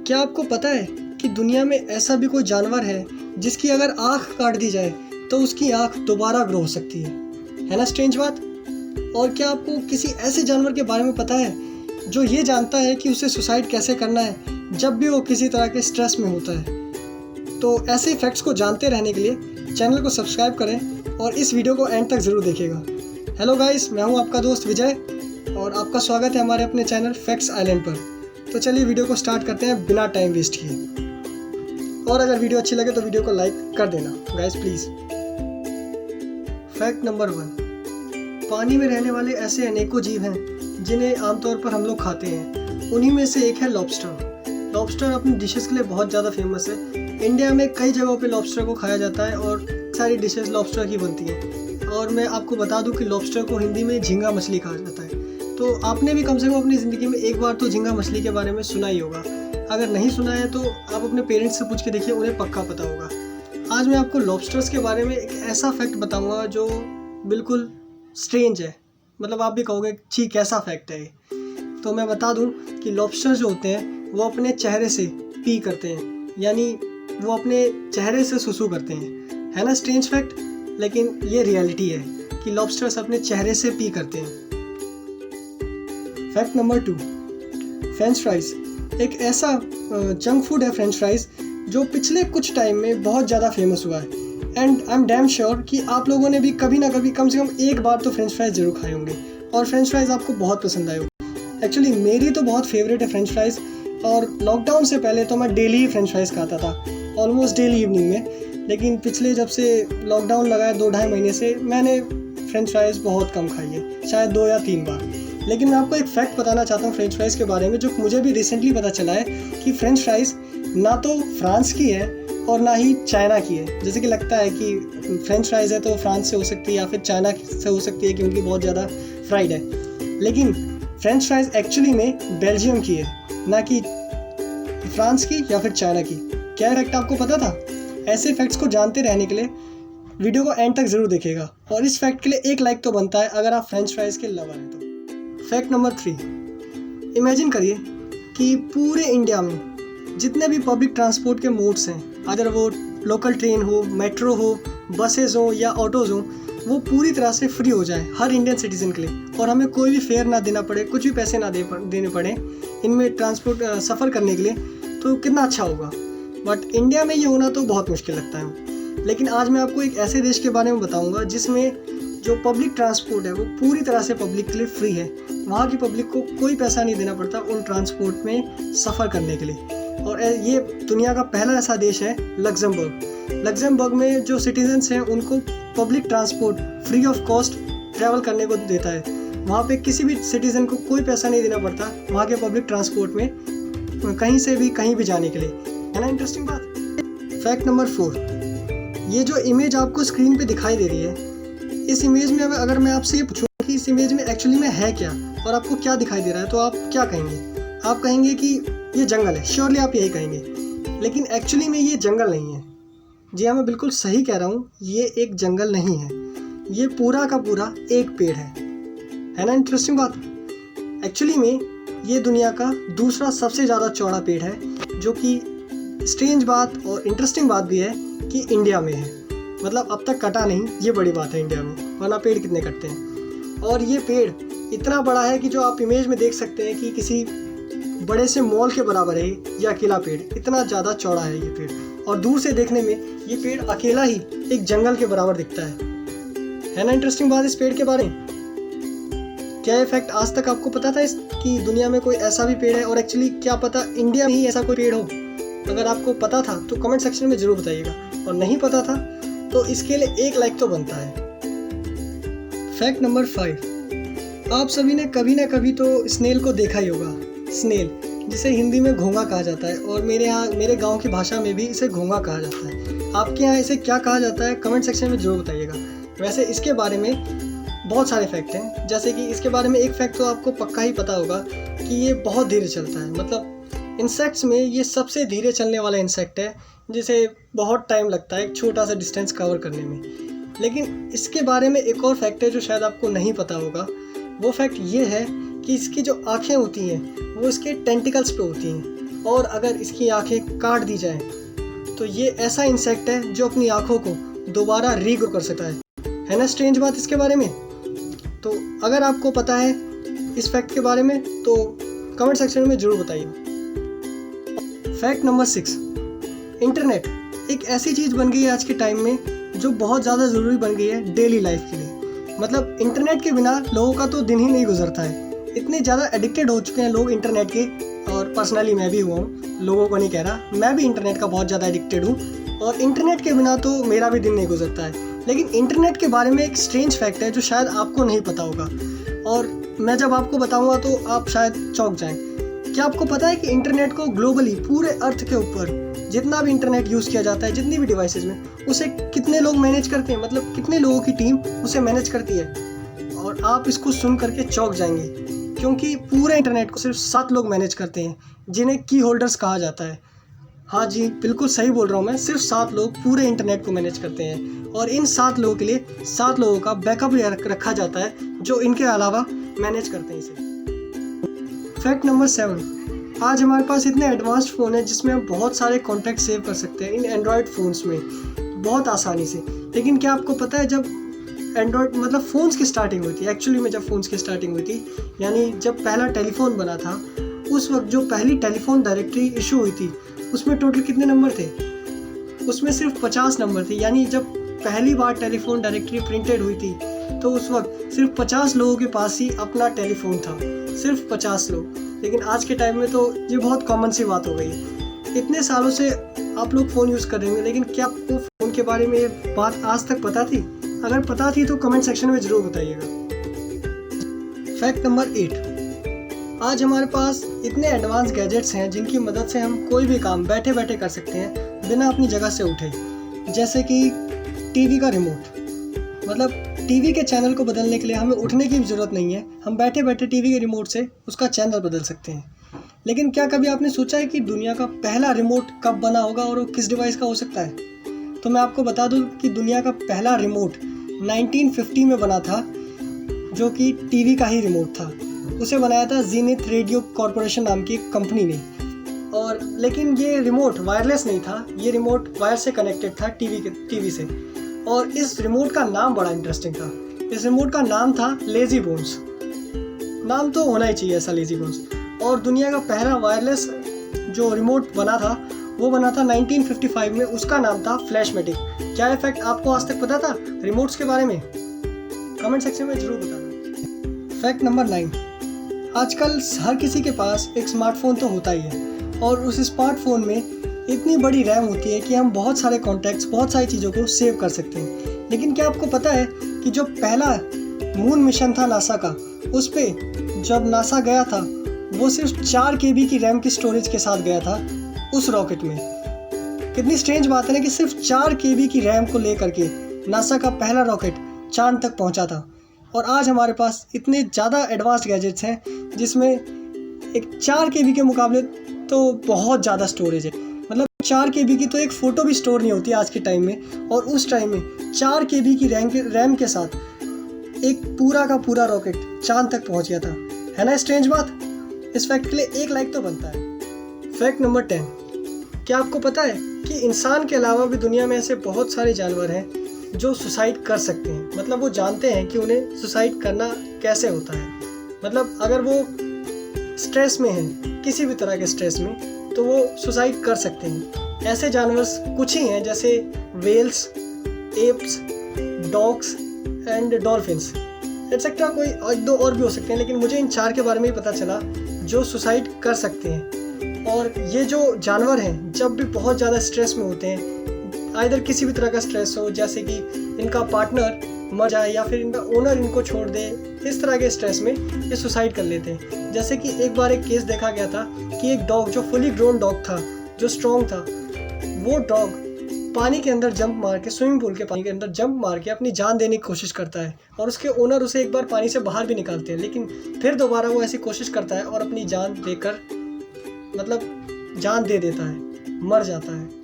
क्या आपको पता है कि दुनिया में ऐसा भी कोई जानवर है जिसकी अगर आँख काट दी जाए तो उसकी आँख दोबारा ग्रो हो सकती है ना स्ट्रेंज बात। और क्या आपको किसी ऐसे जानवर के बारे में पता है जो ये जानता है कि उसे सुसाइड कैसे करना है जब भी वो किसी तरह के स्ट्रेस में होता है। तो ऐसे फैक्ट्स को जानते रहने के लिए चैनल को सब्सक्राइब करें और इस वीडियो को एंड तक ज़रूर देखिएगा। हेलो गाइस, मैं हूँ आपका दोस्त विजय और आपका स्वागत है हमारे अपने चैनल फैक्ट्स आइलैंड पर। तो चलिए वीडियो को स्टार्ट करते हैं बिना टाइम वेस्ट किए। और अगर वीडियो अच्छी लगे तो वीडियो को लाइक कर देना गाइस प्लीज़। फैक्ट नंबर 1, पानी में रहने वाले ऐसे अनेकों जीव हैं जिन्हें आमतौर पर हम लोग खाते हैं। उन्हीं में से एक है लॉबस्टर। लॉबस्टर अपनी डिशेस के लिए बहुत ज़्यादा फेमस है। इंडिया में कई जगहों पे लॉबस्टर को खाया जाता है और सारी डिशेस लॉबस्टर की बनती हैं। और मैं आपको बता दूं कि लॉबस्टर को हिंदी में झींगा मछली कहा जाता है। तो आपने भी कम से कम अपनी ज़िंदगी में एक बार तो झींगा मछली के बारे में सुना ही होगा। अगर नहीं सुना है तो आप अपने पेरेंट्स से पूछ के देखिए, उन्हें पक्का पता होगा। आज मैं आपको लॉबस्टर्स के बारे में एक ऐसा फैक्ट बताऊंगा जो बिल्कुल स्ट्रेंज है। मतलब आप भी कहोगे छी कैसा फैक्ट है ये। तो मैं बता दूं कि लॉबस्टर जो होते हैं वो अपने चेहरे से पी करते हैं, यानी वो अपने चेहरे से सुसु करते हैं। है ना स्ट्रेंज फैक्ट, लेकिन ये रियलिटी है कि लॉबस्टर्स अपने चेहरे से पी करते हैं। फैक्ट नंबर 2, फ्रेंच फ्राइज़ एक ऐसा जंक फूड है फ्रेंच फ्राइज़ जो पिछले कुछ टाइम में बहुत ज़्यादा फेमस हुआ है। And I am damn sure कि आप लोगों ने भी कभी ना कभी कम से कम एक बार तो फ्रेंच फ्राइज़ ज़रूर खाए होंगे और फ्रेंच फ्राइज़ आपको बहुत पसंद आए होंगे। एक्चुअली मेरी तो बहुत फेवरेट है फ्रेंच फ्राइज़ और लॉकडाउन से पहले तो मैं डेली फ्रेंच फ्राइज़ खाता था, ऑलमोस्ट डेली इवनिंग में। लेकिन पिछले जब से लॉकडाउन लगा है 2-2.5 महीने से मैंने फ्रेंच फ्राइज़ बहुत कम खाई है, शायद 2 या 3 बार। लेकिन मैं आपको एक फैक्ट बताना चाहता हूँ फ्रेंच फ्राइज़ के बारे में, जो मुझे भी रिसेंटली पता चला है कि फ्रेंच फ्राइज़ ना तो फ्रांस की है और ना ही चाइना की है। जैसे कि लगता है कि फ्रेंच फ्राइज़ है तो फ्रांस से हो सकती है या फिर चाइना से हो सकती है क्योंकि बहुत ज़्यादा फ्राइड है। लेकिन फ्रेंच फ्राइज़ एक्चुअली में बेल्जियम की है, ना कि फ्रांस की या फिर चाइना की। क्या फैक्ट आपको पता था? ऐसे फैक्ट्स को जानते रहने के लिए वीडियो को एंड तक ज़रूर देखिएगा और इस फैक्ट के लिए एक लाइक तो बनता है अगर आप फ्रेंच फ्राइज़ के लवर हैं तो। फैक्ट नंबर 3, इमेजिन करिए कि पूरे इंडिया में जितने भी पब्लिक ट्रांसपोर्ट के मोड्स हैं, अगर वो लोकल ट्रेन हो, मेट्रो हो, बसेज हो या ऑटोज़ हो, वो पूरी तरह से फ्री हो जाए हर इंडियन सिटीज़न के लिए और हमें कोई भी फेयर ना देना पड़े, कुछ भी पैसे ना देने पड़े इनमें ट्रांसपोर्ट सफ़र करने के लिए, तो कितना अच्छा होगा। बट इंडिया में ये होना तो बहुत मुश्किल लगता है। लेकिन आज मैं आपको एक ऐसे देश के बारे में बताऊँगा जिसमें जो पब्लिक ट्रांसपोर्ट है वो पूरी तरह से पब्लिक के लिए फ्री है। वहाँ की पब्लिक को कोई पैसा नहीं देना पड़ता उन ट्रांसपोर्ट में सफ़र करने के लिए। और ये दुनिया का पहला ऐसा देश है लग्जमबर्ग। लग्जमबर्ग में जो सिटीजन्स हैं उनको public transport free of cost travel करने को देता है। वहाँ पे किसी भी सिटीज़न को कोई पैसा नहीं देना पड़ता वहाँ के पब्लिक ट्रांसपोर्ट में कहीं से भी कहीं भी जाने के लिए। है ना इंटरेस्टिंग बात। फैक्ट नंबर 4, ये जो इमेज आपको स्क्रीन पे दिखाई दे रही है, इस इमेज में अगर मैं आपसे ये पूछूं कि इस इमेज में एक्चुअली में है क्या और आपको क्या दिखाई दे रहा है, तो आप क्या कहेंगे? आप कहेंगे कि ये जंगल है, श्योरली आप यही कहेंगे। लेकिन एक्चुअली में ये जंगल नहीं है। जी हाँ, मैं बिल्कुल सही कह रहा हूँ, ये एक जंगल नहीं है, ये पूरा का पूरा एक पेड़ है ना इंटरेस्टिंग बात। एक्चुअली में ये दुनिया का दूसरा सबसे ज़्यादा चौड़ा पेड़ है, जो कि स्ट्रेंज बात और इंटरेस्टिंग बात भी है कि इंडिया में है। मतलब अब तक कटा नहीं, ये बड़ी बात है इंडिया में, वरना पेड़ कितने कटते हैं। और ये पेड़ इतना बड़ा है कि जो आप इमेज में देख सकते हैं कि किसी बड़े से मॉल के बराबर है ये अकेला पेड़, इतना ज़्यादा चौड़ा है ये पेड़। और दूर से देखने में ये पेड़ अकेला ही एक जंगल के बराबर दिखता है ना इंटरेस्टिंग बात इस पेड़ के बारे में। क्या ये फैक्ट आज तक आपको पता था कि दुनिया में कोई ऐसा भी पेड़ है? और एक्चुअली क्या पता इंडिया में ही ऐसा कोई पेड़ हो? अगर आपको पता था तो कमेंट सेक्शन में ज़रूर बताइएगा, और नहीं पता था तो इसके लिए एक लाइक तो बनता है। फैक्ट नंबर 5, आप सभी ने कभी ना कभी तो स्नेल को देखा ही होगा। स्नेल, जिसे हिंदी में घोंगा कहा जाता है और मेरे गांव की भाषा में भी इसे घोंगा कहा जाता है। आपके यहाँ इसे क्या कहा जाता है कमेंट सेक्शन में ज़रूर बताइएगा। वैसे इसके बारे में बहुत सारे फैक्ट हैं, जैसे कि इसके बारे में एक फैक्ट तो आपको पक्का ही पता होगा कि ये बहुत धीरे चलता है। मतलब इंसेक्ट्स में ये सबसे धीरे चलने वाला इंसेक्ट है, जिसे बहुत टाइम लगता है एक छोटा सा डिस्टेंस कवर करने में। लेकिन इसके बारे में एक और फैक्ट है जो शायद आपको नहीं पता होगा। वो फैक्ट ये है कि इसकी जो आँखें होती हैं वो इसके टेंटिकल्स पे होती हैं। और अगर इसकी आंखें काट दी जाएं तो ये ऐसा इंसेक्ट है जो अपनी आंखों को दोबारा रीग्रो कर सकता है ना स्ट्रेंज बात इसके बारे में। तो अगर आपको पता है इस फैक्ट के बारे में तो कमेंट सेक्शन में ज़रूर बताइए। फैक्ट नंबर 6, इंटरनेट एक ऐसी चीज़ बन गई है आज के टाइम में जो बहुत ज़्यादा ज़रूरी बन गई है डेली लाइफ के लिए। मतलब इंटरनेट के बिना लोगों का तो दिन ही नहीं गुजरता है। इतने ज़्यादा एडिक्टेड हो चुके हैं लोग इंटरनेट के, और पर्सनली मैं भी हुआ हूँ, लोगों को नहीं कह रहा, मैं भी इंटरनेट का बहुत ज़्यादा एडिक्टेड हूँ और इंटरनेट के बिना तो मेरा भी दिन नहीं गुजरता है। लेकिन इंटरनेट के बारे में एक स्ट्रेंज फैक्ट है जो शायद आपको नहीं पता होगा, और मैं जब आपको बताऊंगा तो आप शायद चौंक जाएं। क्या आपको पता है कि इंटरनेट को ग्लोबली पूरे अर्थ के ऊपर जितना भी इंटरनेट यूज़ किया जाता है, जितनी भी डिवाइसेज में, उसे कितने लोग मैनेज करते हैं? मतलब कितने लोगों की टीम उसे मैनेज करती है? और आप इसको सुन करके चौंक जाएंगे, क्योंकि पूरे इंटरनेट को सिर्फ 7 लोग मैनेज करते हैं, जिन्हें की होल्डर्स कहा जाता है। हाँ जी, बिल्कुल सही बोल रहा हूँ मैं, सिर्फ 7 लोग पूरे इंटरनेट को मैनेज करते हैं, और इन 7 लोगों के लिए 7 लोगों का बैकअप रखा जाता है जो इनके अलावा मैनेज करते हैं इसे। फैक्ट नंबर 7, आज हमारे पास इतने एडवांस्ड फ़ोन है जिसमें हम बहुत सारे कॉन्टैक्ट सेव कर सकते हैं इन एंड्रॉयड फ़ोन्स में बहुत आसानी से। लेकिन क्या आपको पता है जब एंड्रॉयड मतलब फ़ोन्स की स्टार्टिंग हुई थी, एक्चुअली में जब फ़ोन्स की स्टार्टिंग हुई थी, यानी जब पहला टेलीफोन बना था, उस वक्त जो पहली टेलीफोन डायरेक्टरी इशू हुई थी उसमें टोटल कितने नंबर थे? उसमें सिर्फ 50 नंबर थे। यानी जब पहली बार टेलीफोन डायरेक्टरी प्रिंटेड हुई थी तो उस वक्त सिर्फ 50 लोगों के पास ही अपना टेलीफोन था, सिर्फ 50 लोग। लेकिन आज के टाइम में तो ये बहुत कॉमन सी बात हो गई है। इतने सालों से आप लोग फ़ोन यूज़ कर रहे हैं, लेकिन क्या आपको फ़ोन के बारे में ये बात आज तक पता थी? अगर पता थी तो कमेंट सेक्शन में ज़रूर बताइएगा। फैक्ट नंबर 8, आज हमारे पास इतने एडवांस गैजेट्स हैं जिनकी मदद से हम कोई भी काम बैठे बैठे कर सकते हैं बिना अपनी जगह से उठे। जैसे कि टीवी का रिमोट, मतलब टीवी के चैनल को बदलने के लिए हमें उठने की भी ज़रूरत नहीं है, हम बैठे बैठे टीवी के रिमोट से उसका चैनल बदल सकते हैं। लेकिन क्या कभी आपने सोचा है कि दुनिया का पहला रिमोट कब बना होगा और वो किस डिवाइस का हो सकता है? तो मैं आपको बता दूं कि दुनिया का पहला रिमोट 1950 में बना था, जो कि टीवी का ही रिमोट था। उसे बनाया था ज़ीनिथ रेडियो कॉरपोरेशन नाम की एक कंपनी ने। और लेकिन ये रिमोट वायरलेस नहीं था, ये रिमोट वायर से कनेक्टेड था टीवी से। और इस रिमोट का नाम बड़ा इंटरेस्टिंग था। इस रिमोट का नाम था लेजी बोन्स। नाम तो होना ही चाहिए ऐसा, लेजी बोन्स। और दुनिया का पहला वायरलेस जो रिमोट बना था वो बना था 1955 में, उसका नाम था फ्लैशमेटिक। क्या ये फैक्ट आपको आज तक पता था रिमोट्स के बारे में? कमेंट सेक्शन में ज़रूर बताना। फैक्ट नंबर 9, आजकल हर किसी के पास एक स्मार्टफोन तो होता ही है, और उस स्मार्टफोन में इतनी बड़ी रैम होती है कि हम बहुत सारे कॉन्टैक्ट्स, बहुत सारी चीज़ों को सेव कर सकते हैं। लेकिन क्या आपको पता है कि जो पहला मून मिशन था नासा का, उस पर जब नासा गया था वो सिर्फ 4 KB की रैम की स्टोरेज के साथ गया था उस रॉकेट में। कितनी स्ट्रेंज बात है ना कि सिर्फ 4 KB की रैम को लेकर के नासा का पहला रॉकेट चांद तक पहुंचा था। और आज हमारे पास इतने ज़्यादा एडवांस्ड गैजेट्स हैं जिसमें एक 4 KB के मुकाबले तो बहुत ज़्यादा स्टोरेज है। मतलब 4 KB की तो एक फ़ोटो भी स्टोर नहीं होती आज के टाइम में, और उस टाइम में 4 KB की रैम के साथ एक पूरा का पूरा रॉकेट चांद तक पहुंच गया था। है ना स्ट्रेंज बात? इस फैक्ट के लिए एक लाइक तो बनता है। फैक्ट नंबर 10, क्या आपको पता है कि इंसान के अलावा भी दुनिया में ऐसे बहुत सारे जानवर हैं जो सुसाइड कर सकते हैं? मतलब वो जानते हैं कि उन्हें सुसाइड करना कैसे होता है। मतलब अगर वो स्ट्रेस में हैं, किसी भी तरह के स्ट्रेस में, तो वो सुसाइड कर सकते हैं। ऐसे जानवर कुछ ही हैं, जैसे whales, apes, dogs and dolphins etcetera. कोई 1-2 और भी हो सकते हैं, लेकिन मुझे इन 4 के बारे में ही पता चला जो सुसाइड कर सकते हैं। और ये जो जानवर हैं जब भी बहुत ज़्यादा स्ट्रेस में होते हैं, आइदर किसी भी तरह का स्ट्रेस हो, जैसे कि इनका पार्टनर मर जाए या फिर इनका ओनर इनको छोड़ दे, इस तरह के स्ट्रेस में ये सुसाइड कर लेते हैं। जैसे कि एक बार एक केस देखा गया था कि एक डॉग जो फुली ग्रोन डॉग था, जो स्ट्रॉन्ग था, वो डॉग पानी के अंदर जंप मार के, स्विमिंग पूल के पानी के अंदर जंप मार के अपनी जान देने की कोशिश करता है, और उसके ओनर उसे एक बार पानी से बाहर भी निकालते हैं, लेकिन फिर दोबारा वो ऐसी कोशिश करता है और अपनी जान देकर, मतलब जान दे देता है, मर जाता है।